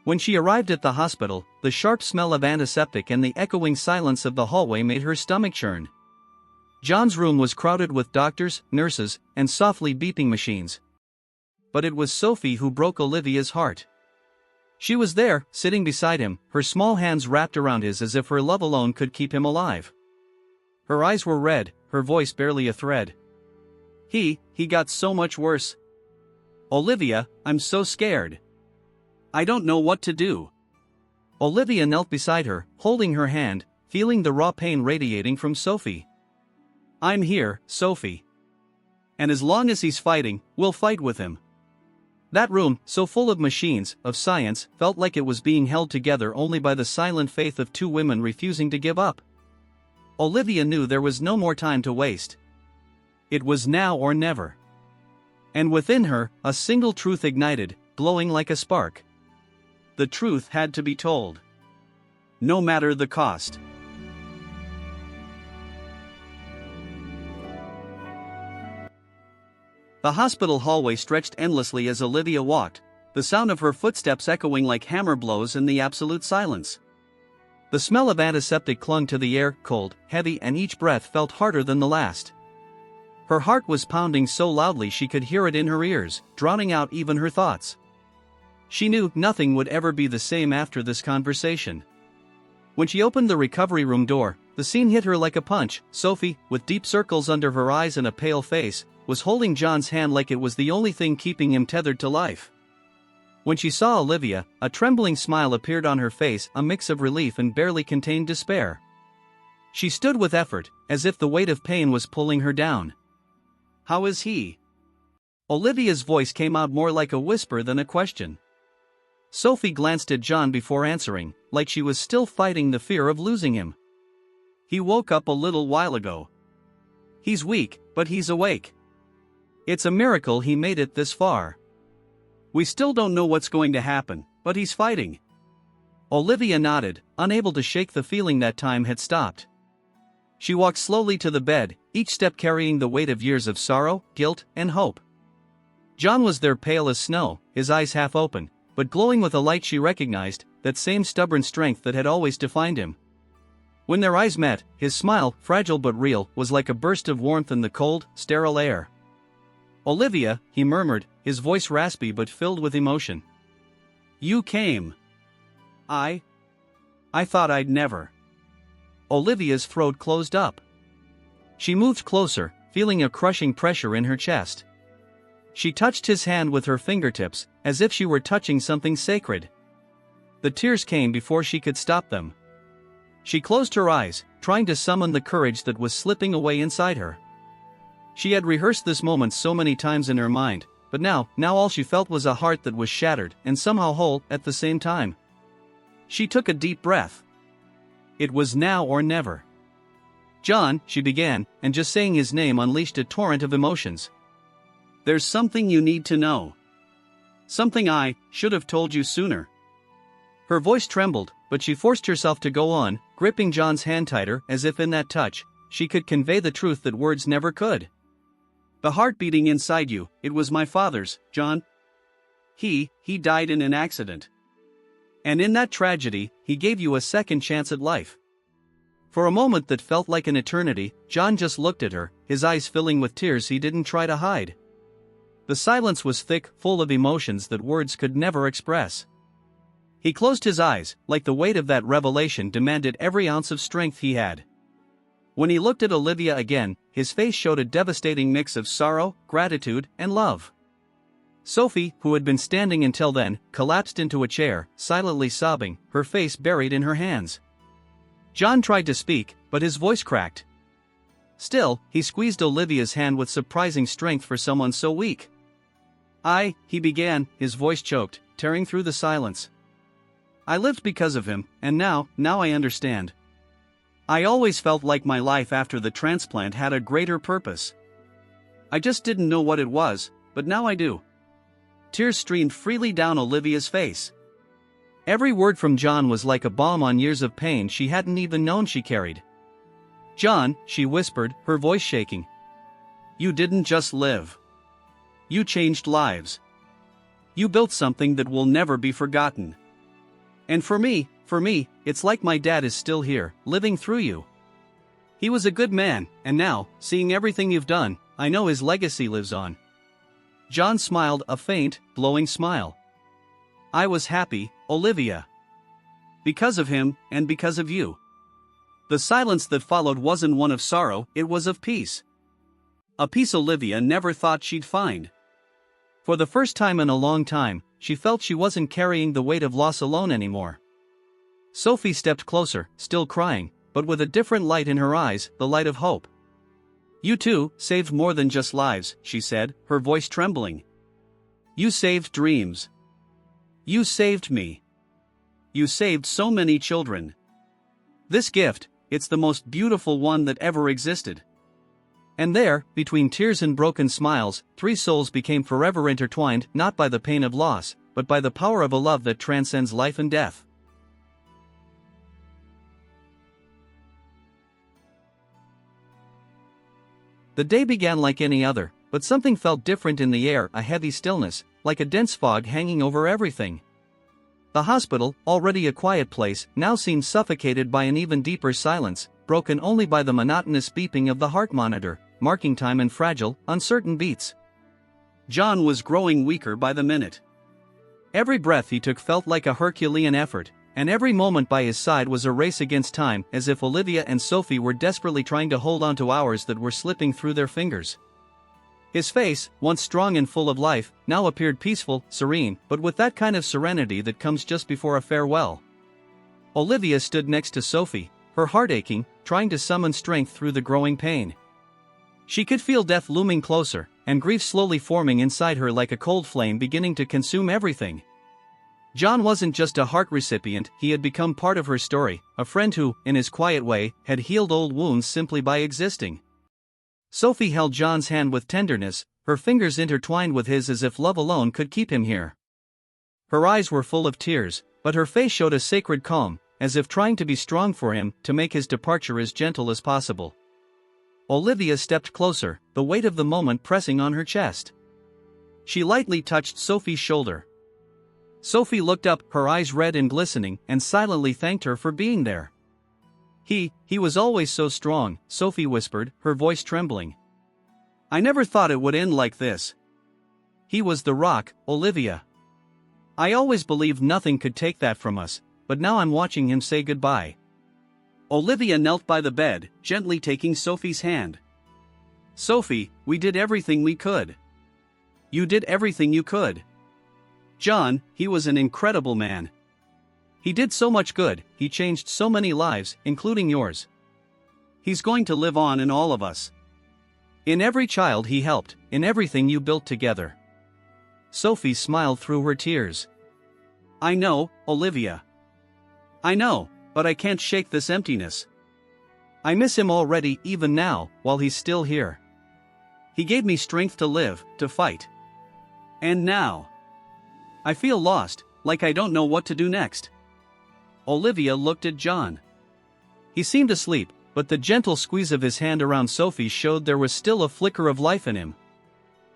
When she arrived at the hospital, the sharp smell of antiseptic and the echoing silence of the hallway made her stomach churn. John's room was crowded with doctors, nurses, and softly beeping machines. but it was Sophie who broke Olivia's heart. She was there, sitting beside him, her small hands wrapped around his as if her love alone could keep him alive. Her eyes were red, her voice barely a thread. He got so much worse. Olivia, I'm so scared. I don't know what to do. Olivia knelt beside her, holding her hand, feeling the raw pain radiating from Sophie. I'm here, Sophie. And as long as he's fighting, we'll fight with him. That room, so full of machines, of science, felt like it was being held together only by the silent faith of two women refusing to give up. Olivia knew there was no more time to waste. It was now or never. And within her, a single truth ignited, glowing like a spark. The truth had to be told. No matter the cost. The hospital hallway stretched endlessly as Olivia walked, the sound of her footsteps echoing like hammer blows in the absolute silence. The smell of antiseptic clung to the air, cold, heavy, and each breath felt harder than the last. Her heart was pounding so loudly she could hear it in her ears, drowning out even her thoughts. She knew nothing would ever be the same after this conversation. When she opened the recovery room door, the scene hit her like a punch. Sophie, with deep circles under her eyes and a pale face, was holding John's hand like it was the only thing keeping him tethered to life. When she saw Olivia, a trembling smile appeared on her face, a mix of relief and barely contained despair. She stood with effort, as if the weight of pain was pulling her down. How is he? Olivia's voice came out more like a whisper than a question. Sophie glanced at John before answering, like she was still fighting the fear of losing him. He woke up a little while ago. He's weak, but he's awake. It's a miracle he made it this far. We still don't know what's going to happen, but he's fighting. Olivia nodded, unable to shake the feeling that time had stopped. She walked slowly to the bed, each step carrying the weight of years of sorrow, guilt, and hope. John was there, pale as snow, his eyes half open, but glowing with a light she recognized, that same stubborn strength that had always defined him. When their eyes met, his smile, fragile but real, was like a burst of warmth in the cold, sterile air. Olivia, he murmured, his voice raspy but filled with emotion. You came. I thought I'd never. Olivia's throat closed up. She moved closer, feeling a crushing pressure in her chest. She touched his hand with her fingertips, as if she were touching something sacred. The tears came before she could stop them. She closed her eyes, trying to summon the courage that was slipping away inside her. She had rehearsed this moment so many times in her mind, but now all she felt was a heart that was shattered and somehow whole at the same time. She took a deep breath. It was now or never. John, she began, and just saying his name unleashed a torrent of emotions. There's something you need to know. Something I should have told you sooner. Her voice trembled, but she forced herself to go on, gripping John's hand tighter, as if in that touch, she could convey the truth that words never could. The heart beating inside you, it was my father's, John. He died in an accident. And in that tragedy, he gave you a second chance at life. For a moment that felt like an eternity, John just looked at her, his eyes filling with tears he didn't try to hide. The silence was thick, full of emotions that words could never express. He closed his eyes, like the weight of that revelation demanded every ounce of strength he had. When he looked at Olivia again, his face showed a devastating mix of sorrow, gratitude, and love. Sophie, who had been standing until then, collapsed into a chair, silently sobbing, her face buried in her hands. John tried to speak, but his voice cracked. Still, he squeezed Olivia's hand with surprising strength for someone so weak. He began, his voice choked, tearing through the silence. I lived because of him, and now I understand. I always felt like my life after the transplant had a greater purpose. I just didn't know what it was, but now I do. Tears streamed freely down Olivia's face. Every word from John was like a balm on years of pain she hadn't even known she carried. John, she whispered, her voice shaking. You didn't just live. You changed lives. You built something that will never be forgotten. And for me, it's like my dad is still here, living through you. He was a good man, and now, seeing everything you've done, I know his legacy lives on. John smiled, a faint, glowing smile. I was happy, Olivia. Because of him, and because of you. The silence that followed wasn't one of sorrow, it was of peace. A peace Olivia never thought she'd find. For the first time in a long time, she felt she wasn't carrying the weight of loss alone anymore. Sophie stepped closer, still crying, but with a different light in her eyes, the light of hope. You too saved more than just lives, she said, her voice trembling. You saved dreams. You saved me. You saved so many children. This gift, it's the most beautiful one that ever existed. And there, between tears and broken smiles, three souls became forever intertwined, not by the pain of loss, but by the power of a love that transcends life and death. The day began like any other, but something felt different in the air, a heavy stillness, like a dense fog hanging over everything. The hospital, already a quiet place, now seemed suffocated by an even deeper silence, broken only by the monotonous beeping of the heart monitor, marking time in fragile, uncertain beats. John was growing weaker by the minute. Every breath he took felt like a Herculean effort, and every moment by his side was a race against time, as if Olivia and Sophie were desperately trying to hold on to hours that were slipping through their fingers. His face, once strong and full of life, now appeared peaceful, serene, but with that kind of serenity that comes just before a farewell. Olivia stood next to Sophie, her heart aching, trying to summon strength through the growing pain. She could feel death looming closer, and grief slowly forming inside her like a cold flame beginning to consume everything. John wasn't just a heart recipient, he had become part of her story, a friend who, in his quiet way, had healed old wounds simply by existing. Sophie held John's hand with tenderness, her fingers intertwined with his as if love alone could keep him here. Her eyes were full of tears, but her face showed a sacred calm, as if trying to be strong for him, to make his departure as gentle as possible. Olivia stepped closer, the weight of the moment pressing on her chest. She lightly touched Sophie's shoulder. Sophie looked up, her eyes red and glistening, and silently thanked her for being there. He was always so strong, Sophie whispered, her voice trembling. I never thought it would end like this. He was the rock, Olivia. I always believed nothing could take that from us, but now I'm watching him say goodbye. Olivia knelt by the bed, gently taking Sophie's hand. Sophie, we did everything we could. You did everything you could. John, he was an incredible man. He did so much good, he changed so many lives, including yours. He's going to live on in all of us. In every child he helped, in everything you built together. Sophie smiled through her tears. I know, Olivia. I know, but I can't shake this emptiness. I miss him already, even now, while he's still here. He gave me strength to live, to fight. And now I feel lost, like I don't know what to do next. Olivia looked at John. He seemed asleep, but the gentle squeeze of his hand around Sophie showed there was still a flicker of life in him.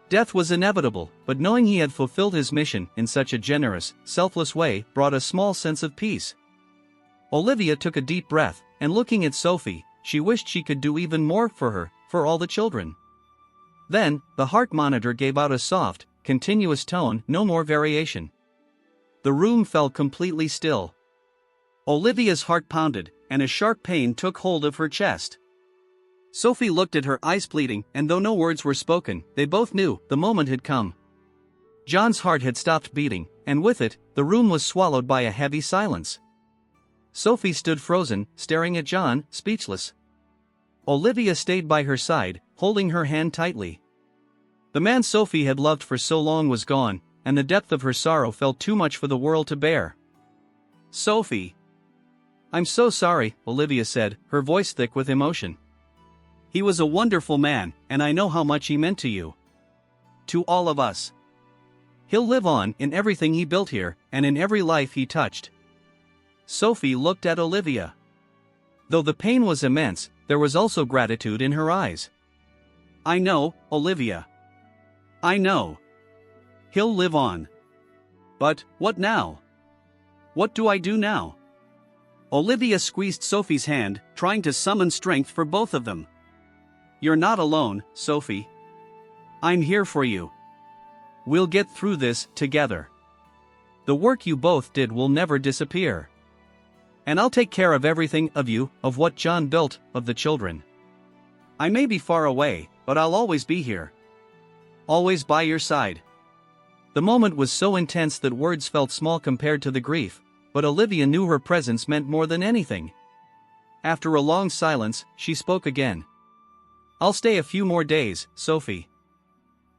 Death was inevitable, but knowing he had fulfilled his mission in such a generous, selfless way brought a small sense of peace. Olivia took a deep breath, and looking at Sophie, she wished she could do even more for her, for all the children. Then, the heart monitor gave out a soft, continuous tone, no more variation. The room fell completely still. Olivia's heart pounded, and a sharp pain took hold of her chest. Sophie looked at her, eyes pleading, and though no words were spoken, they both knew the moment had come. John's heart had stopped beating, and with it, the room was swallowed by a heavy silence. Sophie stood frozen, staring at John, speechless. Olivia stayed by her side, holding her hand tightly. The man Sophie had loved for so long was gone, and the depth of her sorrow felt too much for the world to bear. Sophie. I'm so sorry, Olivia said, her voice thick with emotion. He was a wonderful man, and I know how much he meant to you. To all of us. He'll live on in everything he built here, and in every life he touched. Sophie looked at Olivia. Though the pain was immense, there was also gratitude in her eyes. I know, Olivia. I know. He'll live on. But, what now? What do I do now? Olivia squeezed Sophie's hand, trying to summon strength for both of them. You're not alone, Sophie. I'm here for you. We'll get through this together. The work you both did will never disappear. And I'll take care of everything of you, of what John built, of the children. I may be far away, but I'll always be here. Always by your side." The moment was so intense that words felt small compared to the grief, but Olivia knew her presence meant more than anything. After a long silence, she spoke again. "I'll stay a few more days, Sophie.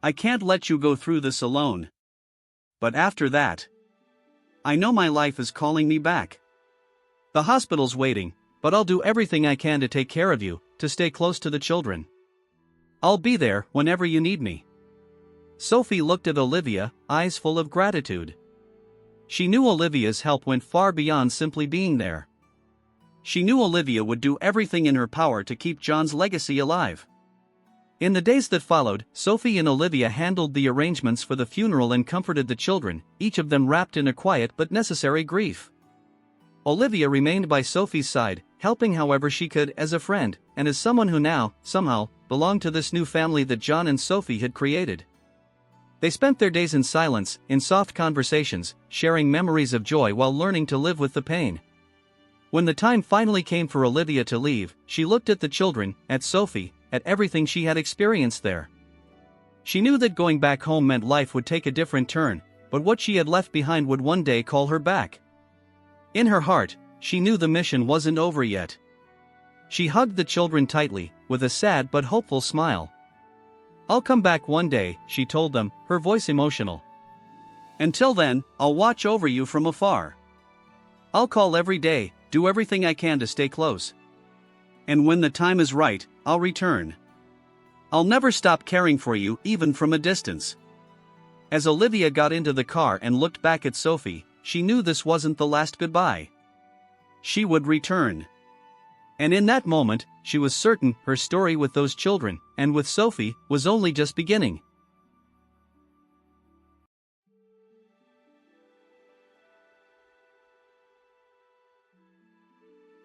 I can't let you go through this alone. But after that, I know my life is calling me back. The hospital's waiting, but I'll do everything I can to take care of you, to stay close to the children. I'll be there whenever you need me." Sophie looked at Olivia, eyes full of gratitude. She knew Olivia's help went far beyond simply being there. She knew Olivia would do everything in her power to keep John's legacy alive. In the days that followed, Sophie and Olivia handled the arrangements for the funeral and comforted the children, each of them wrapped in a quiet but necessary grief. Olivia remained by Sophie's side, helping however she could as a friend, and as someone who now, somehow, belonged to this new family that John and Sophie had created. They spent their days in silence, in soft conversations, sharing memories of joy while learning to live with the pain. When the time finally came for Olivia to leave, she looked at the children, at Sophie, at everything she had experienced there. She knew that going back home meant life would take a different turn, but what she had left behind would one day call her back. In her heart, she knew the mission wasn't over yet. She hugged the children tightly, with a sad but hopeful smile. "I'll come back one day," she told them, her voice emotional. "Until then, I'll watch over you from afar. I'll call every day, do everything I can to stay close. And when the time is right, I'll return. I'll never stop caring for you, even from a distance." As Olivia got into the car and looked back at Sophie, she knew this wasn't the last goodbye. She would return. And in that moment, she was certain her story with those children, and with Sophie, was only just beginning.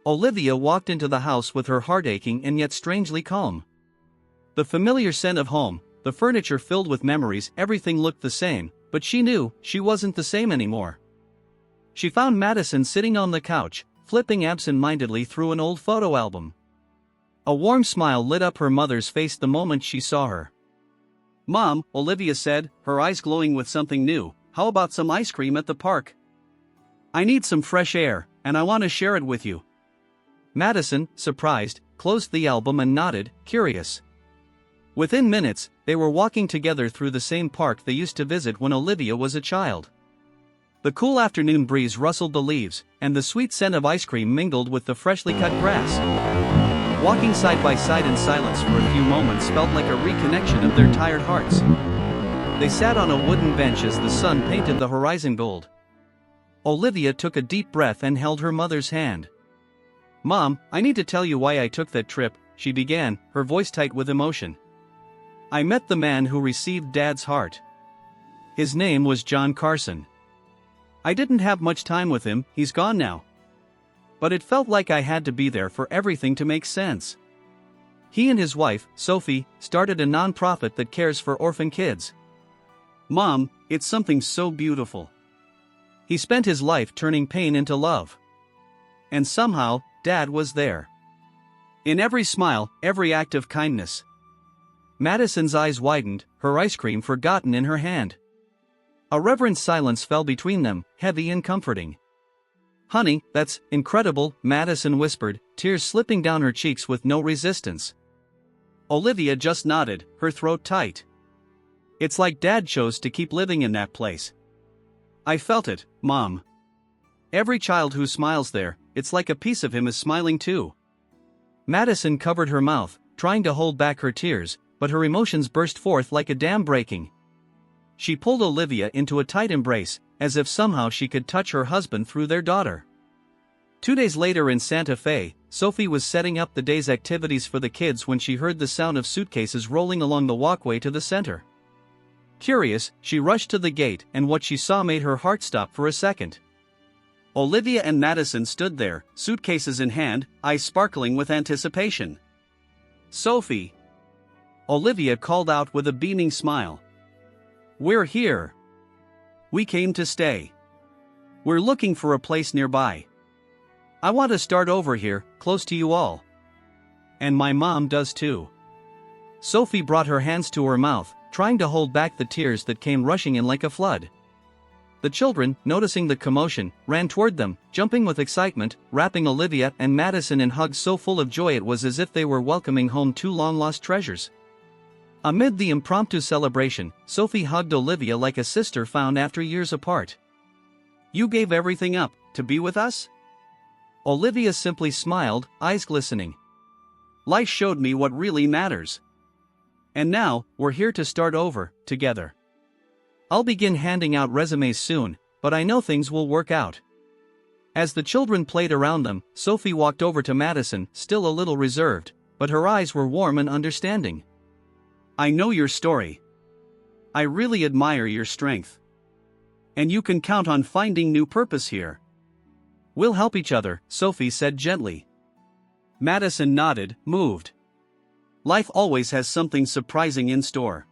Olivia walked into the house with her heart aching and yet strangely calm. The familiar scent of home, the furniture filled with memories, everything looked the same, but she knew she wasn't the same anymore. She found Madison sitting on the couch, flipping absent-mindedly through an old photo album. A warm smile lit up her mother's face the moment she saw her. "Mom," Olivia said, her eyes glowing with something new, "how about some ice cream at the park? I need some fresh air, and I want to share it with you." Madison, surprised, closed the album and nodded, curious. Within minutes, they were walking together through the same park they used to visit when Olivia was a child. The cool afternoon breeze rustled the leaves, and the sweet scent of ice cream mingled with the freshly cut grass. Walking side by side in silence for a few moments felt like a reconnection of their tired hearts. They sat on a wooden bench as the sun painted the horizon gold. Olivia took a deep breath and held her mother's hand. "Mom, I need to tell you why I took that trip," she began, her voice tight with emotion. "I met the man who received Dad's heart. His name was John Carson. I didn't have much time with him, he's gone now. But it felt like I had to be there for everything to make sense. He and his wife, Sophie, started a non-profit that cares for orphan kids. Mom, it's something so beautiful. He spent his life turning pain into love. And somehow, Dad was there. In every smile, every act of kindness." Madison's eyes widened, her ice cream forgotten in her hand. A reverent silence fell between them, heavy and comforting. "Honey, that's incredible," Madison whispered, tears slipping down her cheeks with no resistance. Olivia just nodded, her throat tight. "It's like Dad chose to keep living in that place. I felt it, Mom. Every child who smiles there, it's like a piece of him is smiling too." Madison covered her mouth, trying to hold back her tears, but her emotions burst forth like a dam breaking. She pulled Olivia into a tight embrace, as if somehow she could touch her husband through their daughter. 2 days later in Santa Fe, Sophie was setting up the day's activities for the kids when she heard the sound of suitcases rolling along the walkway to the center. Curious, she rushed to the gate, and what she saw made her heart stop for a second. Olivia and Madison stood there, suitcases in hand, eyes sparkling with anticipation. "Sophie!" Olivia called out with a beaming smile. We're here. We came to stay. We're looking for a place nearby. I want to start over here, close to you all. And my mom does too. Sophie brought her hands to her mouth, trying to hold back the tears that came rushing in like a flood. The children, noticing the commotion, ran toward them, jumping with excitement, wrapping Olivia and Madison in hugs so full of joy it was as if they were welcoming home two long-lost treasures. Amid the impromptu celebration, Sophie hugged Olivia like a sister found after years apart. You gave everything up, to be with us? Olivia simply smiled, eyes glistening. Life showed me what really matters. And now, we're here to start over, together. I'll begin handing out resumes soon, but I know things will work out. As the children played around them, Sophie walked over to Madison, still a little reserved, but her eyes were warm and understanding. I know your story. I really admire your strength. And you can count on finding new purpose here. We'll help each other, Sophie said gently. Madison nodded, moved. Life always has something surprising in store.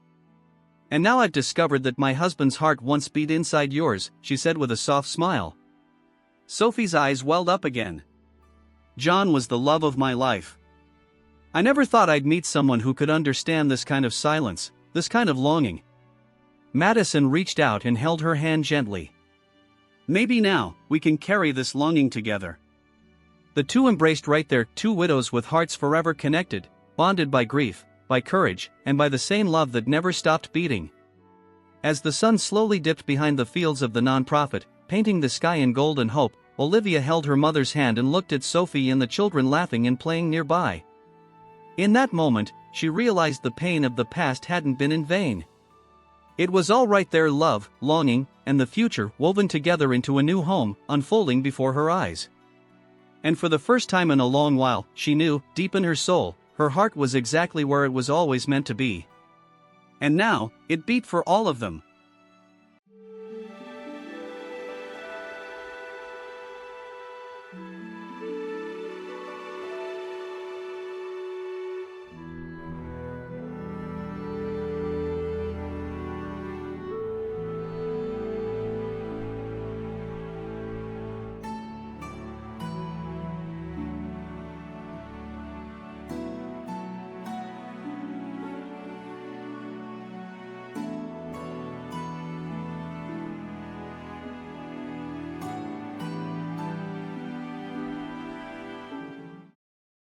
And now I've discovered that my husband's heart once beat inside yours, she said with a soft smile. Sophie's eyes welled up again. John was the love of my life. I never thought I'd meet someone who could understand this kind of silence, this kind of longing. Madison reached out and held her hand gently. Maybe now, we can carry this longing together. The two embraced right there, two widows with hearts forever connected, bonded by grief, by courage, and by the same love that never stopped beating. As the sun slowly dipped behind the fields of the nonprofit, painting the sky in gold and hope, Olivia held her mother's hand and looked at Sophie and the children laughing and playing nearby. In that moment, she realized the pain of the past hadn't been in vain. It was all right there, love, longing, and the future woven together into a new home, unfolding before her eyes. And for the first time in a long while, she knew, deep in her soul, her heart was exactly where it was always meant to be. And now, it beat for all of them.